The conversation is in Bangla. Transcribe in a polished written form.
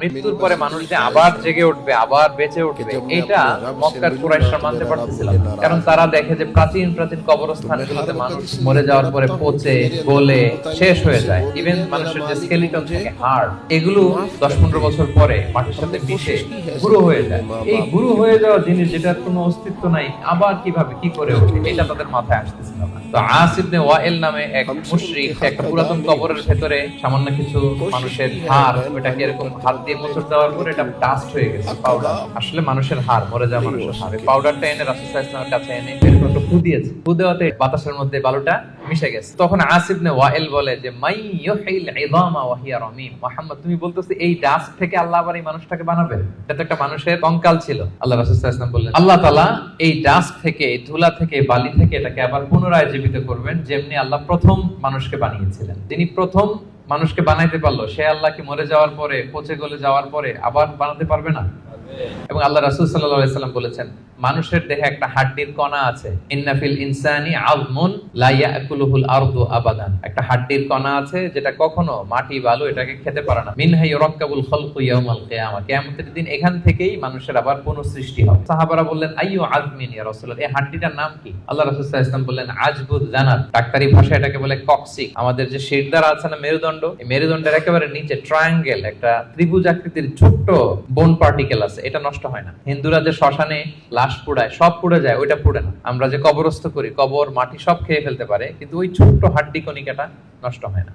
মৃত্যুর পরে মানুষ যে আবার জেগে উঠবে, আবার বেঁচে উঠবে, এটা মক্কার কুরাইশরা মানতে পারতেছিল না। কারণ তারা দেখে যে প্রাচীন প্রাচীন কবরস্থানগুলোতে মানুষ মরে যাওয়ার পরে পচে গলে শেষ হয়ে যায়। ইভেন মানুষের যে স্কেলিটন থাকে, হাড়, এগুলো 10-15 বছর পরে মাটির সাথে মিশে গুঁড়ো হয়ে যায়। এই গুঁড়ো হয়ে যাওয়া জিনিস যেটার কোনো অস্তিত্ব নাই, আবার কিভাবে কি করে ওঠে, এটা তাদের মাথায় আসতেছিল না। তো আস ইবনে ওয়াইল নামে এক মুশরিক একটা পুরাতন কবরের ভেতরে সামান্য কিছু মানুষের হাড়, ওটাকে এরকম হাত দিয়ে মোচড় দেওয়ার পরে এটা ডাস্ট হয়ে গেছে, পাউডার। আসলে মানুষের হাড়, মরে যাওয়া মানুষের হাড়, এই পাউডারটা এনে রাসূল সাল্লাল্লাহু আলাইহি ওয়াসাল্লামের কাছে এনে এরকম একটা ফু দিয়েছে। ফু দেওয়াতে বাতাসের মধ্যে বালুটা মিশে গেছে। তখন আস ইবনে ওয়াইল বলে যে মাই ইউহিল ইযামা ওয়া হিয়া রামীম, মুহাম্মদ তুমি বলতেছো এই ডাস্ট থেকে আল্লাহ আবার এই মানুষটাকে বানাবে? এটা তো একটা মানুষের কঙ্কাল ছিল। আল্লাহ রাসূল সাল্লাল্লাহু আলাইহি ওয়াসাল্লাম বললেন আল্লাহ তাআলা এই ডাস্ট থেকে, এই ধুলা থেকে, বালি থেকে এটাকে আবার পুনরায় জীবিত করবেন, যেমনি আল্লাহ প্রথম মানুষকে বানিয়েছিলেন। যিনি প্রথম মানুষকে বানাইতে পারলো, সে আল্লাহ কি মরে যাওয়ার পরে, পচে গলে যাওয়ার পরে আবার বানাতে পারবে না? এবং আল্লাহ রাসূল সাল্লাল্লাহু আলাইহি ওয়াসাল্লাম বলেছেন মানুষের দেহে একটা হাড্ডির কণা আছে, ইন্না ফিল ইনসানি আযমুন লা ইয়াকুলুহুল আরদু আবাদান, একটা হাড্ডির কণা আছে যেটা কখনো মাটি বালু এটাকে খেতে পারে না। মিনহা ইউরাক্কাবুল খালকু ইয়াউমাল কিয়ামা, কিয়ামতের দিন এখান থেকেই মানুষের আবার পুনঃসৃষ্টি হবে। সাহাবারা বললেন আইয়ু আযমিন ইয়া রাসূলুল্লাহ, এই হাড্ডিটার নাম কি? আল্লাহ রাসূল সাল্লাল্লাহু আলাইহি ওয়াসাল্লাম বললেন আজবুদ জানাত, ডাক্তারি ভাষায় এটাকে বলে কক্সিক। আমাদের যে শিরদাঁড়া আছে না, মেরুদণ্ড, এই মেরুদণ্ডের একেবারে নিচে ট্রায়াঙ্গেল একটা ত্রিভুজ আকৃতির ছোট্ট বোন পার্টিকেল আছে, এটা নষ্ট হয় না। হিন্দুরা যে শ্মশানে লাশ পোড়ায়, সব পুড়ে যায়, ওইটা পুড়ে না। আমরা যে কবরস্থ করি, কবর মাটি সব খেয়ে ফেলতে পারে, কিন্তু ওই ছোট্ট হাড্ডি কণিকাটা নষ্ট হয় না।